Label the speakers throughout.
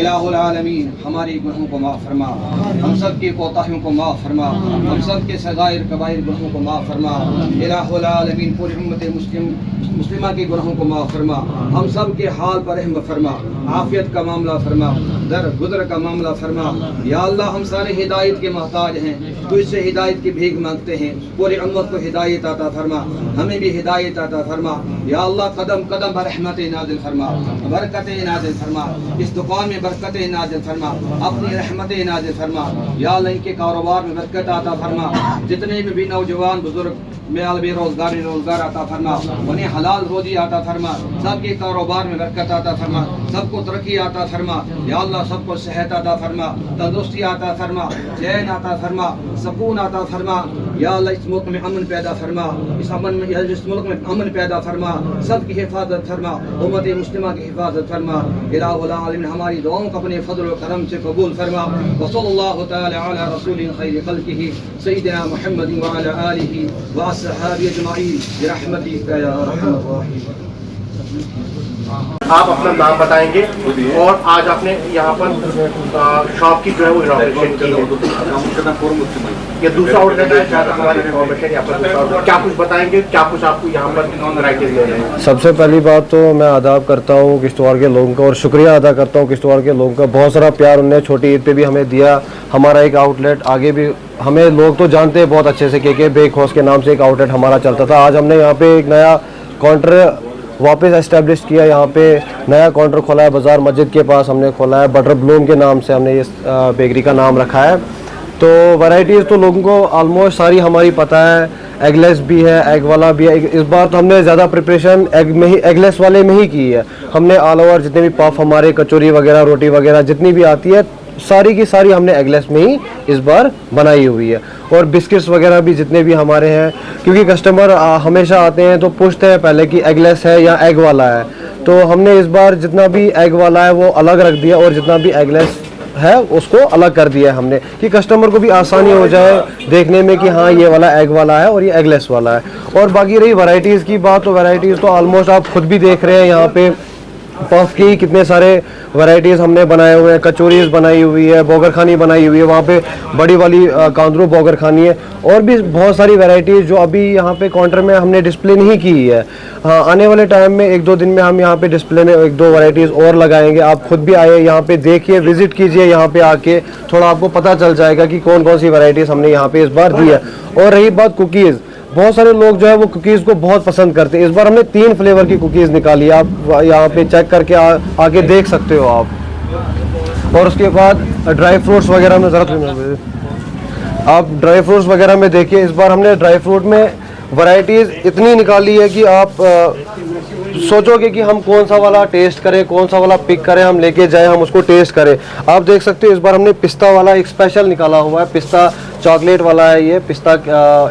Speaker 1: इलाहुल आलमीन हमारी गुनाहों को माफ़ फरमा, हम सब की कोताहियों को माफ़ फरमा, हम सब के सगाइर कबाइर गुनाहों को माफ़ फरमा। इलाहुल आलमीन पूरी उम्मत मुस्लिमा की गुनाहों को माफ़ फरमा, हम सब के हाल पर रहम फरमा, आफियत का मामला फरमा, दर गुदर का मामला फरमा। या अल्लाह हम सारे हिदायत के मोहताज हैं, तुझसे हिदायत की भीख मांगते हैं, पूरी उम्मत को हिदायत अता फरमा, हमें भी हिदायत अता फरमा। या अल्लाह कदम कदम पर रहमतें नाज़िल फरमा, बरकतें नाज़िल फरमा, इस दुकान में बरकतें नाज़िल फरमा, अपनी रहमतें नाज़िल फरमा। या अल्लाह इनके कारोबार में बरकत आता फरमा, जितने भी नौजवान बुजुर्ग में बेरोजगारी रोजगार आता फरमा, उन्हें हलाल रोजी आता फरमा, सबके कारोबार में बरकत आता फरमा, सबको तरक्की आता फरमा। या अल्लाह सबको सेहत आता फरमा, तंदुरुस्ती आता फरमा, चैन आता फरमा, सुकून आता फरमा। या अल्लाह इस मुल्क में अमन पैदा फरमा, इस मुल्क में अमन पैदा फरमा, सबकी हिफाजत फरमा, उम्मत मुस्लिमा की हिफाजत फरमा। इलाहुल आलमीन हमारी दुआओं को अपने फजल व करम से कबूल फरमा। व सल्लल्लाहु तआला अला रसूलिल खैर खल्किही सय्यिदिना मुहम्मद व अला आलिहि व अस्हाबिहि अजमईन बिरहमतिका या अरहमर राहिमीन।
Speaker 2: आप अपना नाम बताएंगे और आज आपने यहाँ पर शॉप की जो है वो इनॉग्रेशन की है, ये दूसरा आउटलेट है शायद हमारी इन्फॉर्मेशन यहाँ पर क्या कुछ बताएंगे, क्या कुछ आपको यहाँ पर वैराइटीज मिल रहे हैं?
Speaker 3: सबसे पहली बात तो मैं आदाब करता हूँ किश्तवाड़ के लोगों का और शुक्रिया अदा करता हूँ किश्तवाड़ के लोगों का। बहुत सारा प्यार उन्होंने छोटी ईद पे भी हमें दिया। हमारा एक आउटलेट आगे भी हमें लोग तो जानते हैं बहुत अच्छे से के बेक हाउस के नाम से एक आउटलेट हमारा चलता था। आज हमने यहाँ पे एक नया काउंटर वापस एस्टेब्लिश किया, यहाँ पे नया काउंटर खोला है बाज़ार मस्जिद के पास हमने खोला है, बटर ब्लूम के नाम से हमने इस बेकरी का नाम रखा है। तो वैराइटीज़ तो लोगों को ऑलमोस्ट सारी हमारी पता है, एगलेस भी है, एग वाला भी है। इस बार तो हमने ज़्यादा प्रिपरेशन एगलेस वाले में ही की है। हमने ऑल ओवर जितने भी पफ हमारे कचौरी वगैरह रोटी वगैरह जितनी भी आती है सारी की सारी हमने एगलेस में ही इस बार बनाई हुई है। और बिस्किट्स वगैरह भी जितने भी हमारे हैं, क्योंकि कस्टमर हमेशा आते हैं तो पूछते हैं पहले कि एगलेस है या एग वाला है, तो हमने इस बार जितना भी एग वाला है वो अलग रख दिया और जितना भी एगलेस है उसको अलग कर दिया है हमने, कि कस्टमर को भी आसानी हो जाए देखने में कि हाँ ये वाला एग वाला है और ये एगलेस वाला है। और बाकी रही वैराइटीज़ की बात, तो वैराइटीज़ तो ऑलमोस्ट आप खुद भी देख रहे हैं यहाँ पे पफ की कितने सारे वैराइटीज़ हमने बनाए हुए हैं। कचौरीज़ बनाई हुई है, बर्गर खानी बनाई हुई है, वहाँ पे बड़ी वाली कांदरू बर्गर खानी है, और भी बहुत सारी वैराइटीज़ जो अभी यहाँ पे काउंटर में हमने डिस्प्ले नहीं की है। हाँ, आने वाले टाइम में 1-2 दिन में हम यहाँ पे डिस्प्ले में 1-2 वैराइटीज़ और लगाएंगे। आप खुद भी आए यहाँ पे देखिए, विजिट कीजिए, यहाँ पे आके थोड़ा आपको पता चल जाएगा कि कौन कौन सी वैराइटीज़ हमने यहाँ पे इस बार दी है। और रही बात कुकीज़, बहुत सारे लोग जो है वो कुकीज़ को बहुत पसंद करते हैं। इस बार हमने 3 फ्लेवर की कुकीज़ निकाली, आप यहाँ पे चेक करके आके देख सकते हो आप। और उसके बाद ड्राई फ्रूट्स वगैरह में ज़रा आप ड्राई फ्रूट्स वगैरह में देखिए, इस बार हमने ड्राई फ्रूट में वैराइटीज़ इतनी निकाली है कि आप सोचोगे कि हम कौन सा वाला टेस्ट करें, कौन सा वाला पिक करें, हम लेके जाएं, हम उसको टेस्ट करें। आप देख सकते हो इस बार हमने पिस्ता वाला एक स्पेशल निकाला हुआ है, पिस्ता चॉकलेट वाला है ये पिस्ता।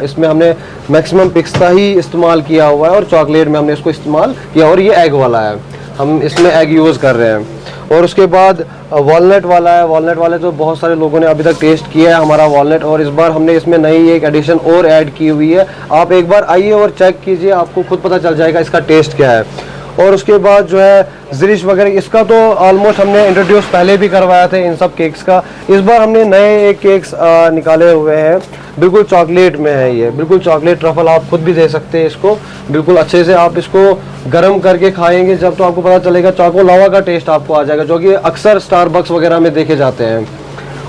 Speaker 3: इसमें हमने मैक्सिमम पिस्ता ही इस्तेमाल किया हुआ है और चॉकलेट में हमने इसको इस्तेमाल किया, और ये एग वाला है, हम इसमें एग यूज़ कर रहे हैं। और उसके बाद वॉलनट वाला है, वॉलनट वाले तो बहुत सारे लोगों ने अभी तक टेस्ट किया है हमारा वॉलनट, और इस बार हमने इसमें नई एक एडिशन और ऐड की हुई है। आप एक बार आइए और चेक कीजिए, आपको खुद पता चल जाएगा इसका टेस्ट क्या है। और उसके बाद जो है ज़रिश वगैरह, इसका तो ऑलमोस्ट हमने इंट्रोड्यूस पहले भी करवाया था इन सब केक्स का। इस बार हमने नए एक केक्स निकाले हुए हैं, बिल्कुल चॉकलेट में है ये, बिल्कुल चॉकलेट ट्रफल। आप खुद भी दे सकते हैं इसको, बिल्कुल अच्छे से आप इसको गर्म करके खाएंगे जब, तो आपको पता चलेगा चॉको लावा का टेस्ट आपको आ जाएगा, जो कि अक्सर स्टारबक्स वगैरह में देखे जाते हैं।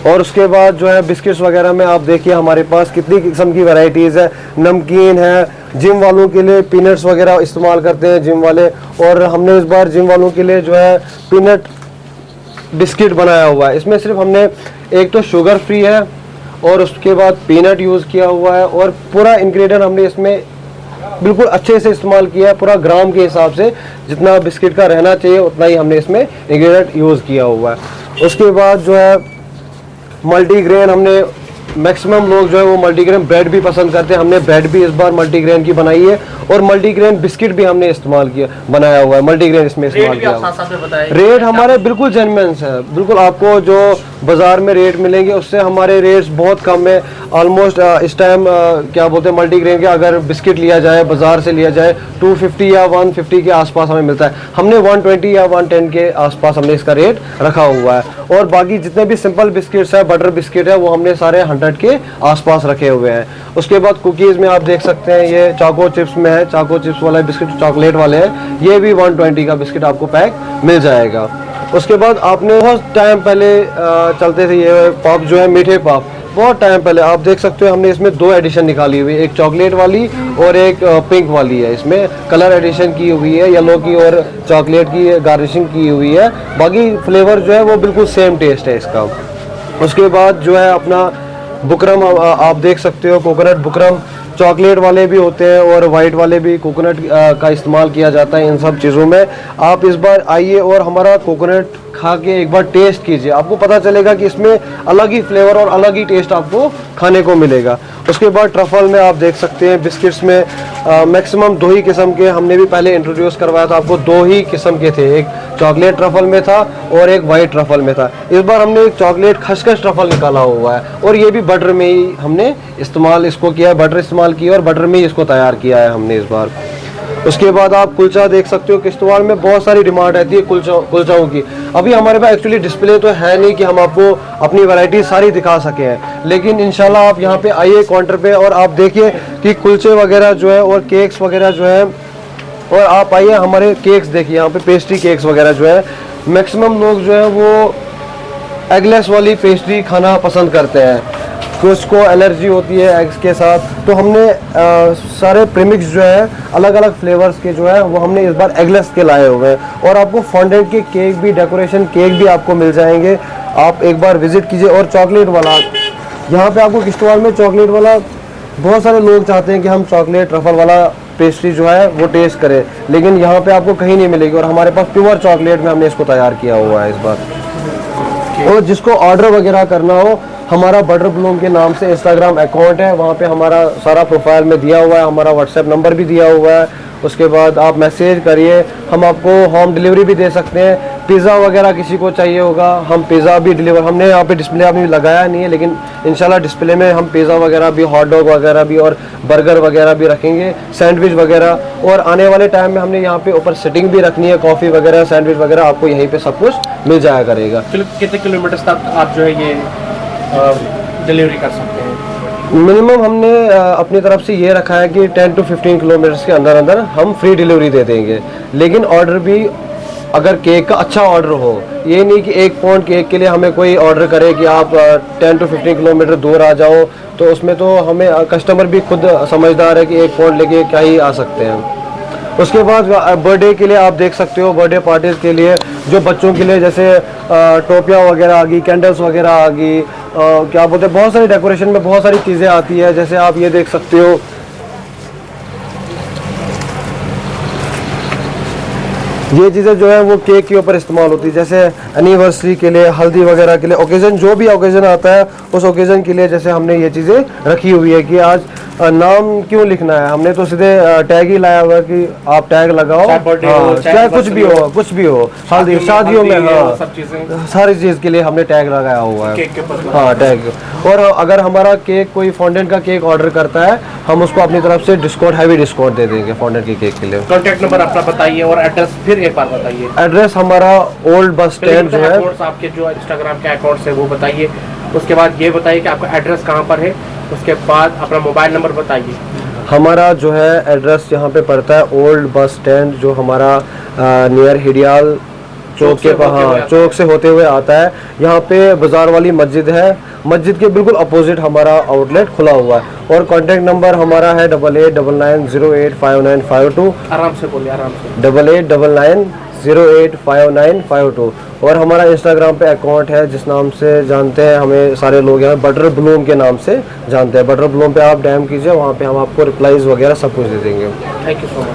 Speaker 3: और उसके बाद जो है बिस्किट्स वगैरह में आप देखिए हमारे पास कितनी किस्म की वैराइटीज़ है, नमकीन है, जिम वालों के लिए पीनट्स वगैरह इस्तेमाल करते हैं जिम वाले, और हमने इस बार जिम वालों के लिए जो है पीनट बिस्किट बनाया हुआ है। इसमें सिर्फ हमने एक तो शुगर फ्री है और उसके बाद पीनट यूज़ किया हुआ है, और पूरा इंग्रेडिएंट हमने इसमें बिल्कुल अच्छे से इस्तेमाल किया है, पूरा ग्राम के हिसाब से जितना बिस्किट का रहना चाहिए उतना ही हमने इसमें इंग्रेडिएंट यूज़ किया हुआ है। उसके बाद जो है मल्टीग्रेन, हमने मैक्सिमम लोग जो है वो मल्टीग्रेन ब्रेड भी पसंद करते हैं, हमने ब्रेड भी इस बार मल्टीग्रेन की बनाई है, और मल्टीग्रेन बिस्किट भी हमने इस्तेमाल किया बनाया हुआ है, मल्टीग्रेन इसमें इस्तेमाल किया हुआ है। रेट हमारे बिल्कुल जेन्युइन है, बिल्कुल आपको जो बाजार में रेट मिलेंगे उससे हमारे रेट्स बहुत कम है। ऑलमोस्ट इस टाइम क्या बोलते हैं मल्टीग्रेन के अगर बिस्किट लिया जाए बाजार से लिया जाए 250 या 150 के आसपास हमें मिलता है, हमने 120 या 110 के आसपास हमने इसका रेट रखा हुआ है। और बाकी जितने भी सिंपल बिस्किट्स है, बटर बिस्किट है, वो हमने सारे 100 के आसपास रखे हुए हैं। उसके बाद कुकीज़ में आप देख सकते हैं ये चाको चिप्स में है, चाको चिप्स वाला बिस्किट चॉकलेट वाले हैं, ये भी 120 का बिस्किट आपको पैक मिल जाएगा। उसके बाद आपने बहुत टाइम पहले चलते थे ये पॉप जो है मीठे पॉप, बहुत टाइम पहले आप देख सकते हो हमने इसमें 2 एडिशन निकाली हुई है, एक चॉकलेट वाली और एक पिंक वाली है। इसमें कलर एडिशन की हुई है, येलो की और चॉकलेट की गार्निशिंग की हुई है, बाकी फ्लेवर जो है वो बिल्कुल सेम टेस्ट है इसका। उसके बाद जो है अपना बुकरम आप देख सकते हो, कोकोनट बुकरम, चॉकलेट वाले भी होते हैं और वाइट वाले भी कोकोनट का इस्तेमाल किया जाता है इन सब चीज़ों में। आप इस बार आइए और हमारा कोकोनट खा के एक बार टेस्ट कीजिए, आपको पता चलेगा कि इसमें अलग ही फ्लेवर और अलग ही टेस्ट आपको खाने को मिलेगा। उसके बाद ट्रफल में आप देख सकते हैं बिस्किट्स में मैक्सिमम 2 ही किस्म के हमने भी पहले इंट्रोड्यूस करवाया था आपको, 2 ही किस्म के थे, एक चॉकलेट ट्रफल में था और एक वाइट ट्रफल में था। इस बार हमने एक चॉकलेट खसखस ट्रफल निकाला हुआ है और ये भी बटर में ही हमने इस्तेमाल इसको किया है, बटर इस्तेमाल किया और बटर में ही इसको तैयार किया है हमने इस बार। उसके बाद आप कुलचा देख सकते हो, किश्तवाड़ में बहुत सारी डिमांड रहती है कुलचाओं की। अभी हमारे पास एक्चुअली डिस्प्ले तो है नहीं कि हम आपको अपनी वैरायटी सारी दिखा सके हैं, लेकिन इंशाल्लाह आप यहाँ पे आइए काउंटर पे और आप देखिए कि कुलचे वगैरह जो है और केक्स वगैरह जो है, और आप आइए हमारे केक्स देखिए, यहाँ पे पेस्ट्री केक्स वगैरह जो है मैक्सिमम लोग जो है वो एगलेस वाली पेस्ट्री खाना पसंद करते हैं, कुछ को एलर्जी होती है एग्स के साथ, तो हमने सारे प्रीमिक्स जो है अलग अलग फ्लेवर्स के जो है वो हमने इस बार एगलेस के लाए हुए हैं। और आपको फॉन्डेंट के केक भी, डेकोरेशन केक भी आपको मिल जाएंगे, आप एक बार विजिट कीजिए। और चॉकलेट वाला यहाँ पे आपको किश्तवाड़ में चॉकलेट वाला, बहुत सारे लोग चाहते हैं कि हम चॉकलेट ट्रफल वाला पेस्ट्री जो है वो टेस्ट करें, लेकिन यहाँ पे आपको कहीं नहीं मिलेगी, और हमारे पास प्योर चॉकलेट में हमने इसको तैयार किया हुआ है इस बार। और जिसको ऑर्डर वगैरह करना हो, हमारा बटर ब्लूम के नाम से इंस्टाग्राम अकाउंट है, वहाँ पे हमारा सारा प्रोफाइल में दिया हुआ है, हमारा व्हाट्सएप नंबर भी दिया हुआ है। उसके बाद आप मैसेज करिए, हम आपको होम डिलीवरी भी दे सकते हैं। पिज़्ज़ा वगैरह किसी को चाहिए होगा, हम पिज़्ज़ा भी डिलीवर, हमने यहाँ पे डिस्प्ले अभी लगाया नहीं है, लेकिन इंशाल्लाह डिस्प्ले में हम पिज़्ज़ा वगैरह भी, हॉट डॉग वगैरह भी और बर्गर वगैरह भी रखेंगे, सैंडविच वगैरह। और आने वाले टाइम में हमने यहाँ पे ऊपर सिटिंग भी रखनी है, कॉफ़ी वगैरह, सैंडविच वगैरह आपको यहीं पर सब कुछ मिल जाया करेगा।
Speaker 2: कितने किलोमीटर तक आप जो है ये डिलीवरी कर सकते हैं?
Speaker 3: मिनिमम हमने अपनी तरफ से ये रखा है कि 10 to 15 किलोमीटर्स के अंदर अंदर हम फ्री डिलीवरी दे देंगे, लेकिन ऑर्डर भी अगर केक का अच्छा ऑर्डर हो, ये नहीं कि 1 पाउंड केक के लिए हमें कोई ऑर्डर करे कि आप 10 to 15 किलोमीटर दूर आ जाओ, तो उसमें तो हमें कस्टमर भी खुद समझदार है कि 1 पाउंड लेके क्या ही आ सकते हैं। उसके बाद बर्थडे के लिए आप देख सकते हो, बर्थडे पार्टीज़ के लिए जो बच्चों के लिए जैसे टोपियाँ वगैरह आ गई, कैंडल्स वगैरह आ गई, क्या बोलते हैं, बहुत सारी डेकोरेशन में बहुत सारी चीज़ें आती है। जैसे आप ये देख सकते हो, ये चीज़ें जो है वो केक के ऊपर इस्तेमाल होती है, जैसे एनिवर्सरी के लिए, हल्दी वगैरह के लिए, ओकेज़न जो भी ओकेज़न आता है उस ओकेज़न के लिए जैसे हमने ये चीज़ें रखी हुई है कि आज नाम क्यों लिखना है, हमने तो सीधे टैग ही लाया हुआ है कि आप टैग लगाओ, चाहे कुछ भी हो, कुछ भी हो, हल्दी शादियों में, हाँ सारी चीज़ के लिए हमने टैग लगाया हुआ है, हाँ टैग। और अगर हमारा केक कोई फॉन्डेंट का केक ऑर्डर करता है, हम उसको अपनी तरफ से डिस्काउंट, हैवी डिस्काउंट दे देंगे फॉन्डेंट के केक के लिए।
Speaker 2: कॉन्टैक्ट नंबर अपना बताइए और एड्रेस फिर एक बार बताइए।
Speaker 3: एड्रेस हमारा ओल्ड बस स्टैंड जो है,
Speaker 2: आपके जो इंस्टाग्राम के अकाउंट्स है वो बताइए। उसके बाद ये बताइए कि आपका एड्रेस कहाँ पर है, उसके बाद अपना मोबाइल नंबर बताइए।
Speaker 3: हमारा जो है एड्रेस यहाँ पे पड़ता है ओल्ड बस स्टैंड, जो हमारा नियर हिडियाल चौक के पास, हाँ चौक से होते हुए आता है। यहाँ पे बाजार वाली मस्जिद है, मस्जिद के बिल्कुल अपोजिट हमारा आउटलेट खुला हुआ है। और कॉन्टैक्ट नंबर हमारा है 8899085952।
Speaker 2: आराम से बोलिए, आराम से।
Speaker 3: 8899085952। और हमारा इंस्टाग्राम पे अकाउंट है जिस नाम से जानते हैं हमें सारे लोग यहाँ, बटर ब्लूम के नाम से जानते हैं। बटर ब्लूम पे आप डैम कीजिए, वहाँ पे हम आपको रिप्लाईज वगैरह सब कुछ दे देंगे।
Speaker 2: Thank you so much.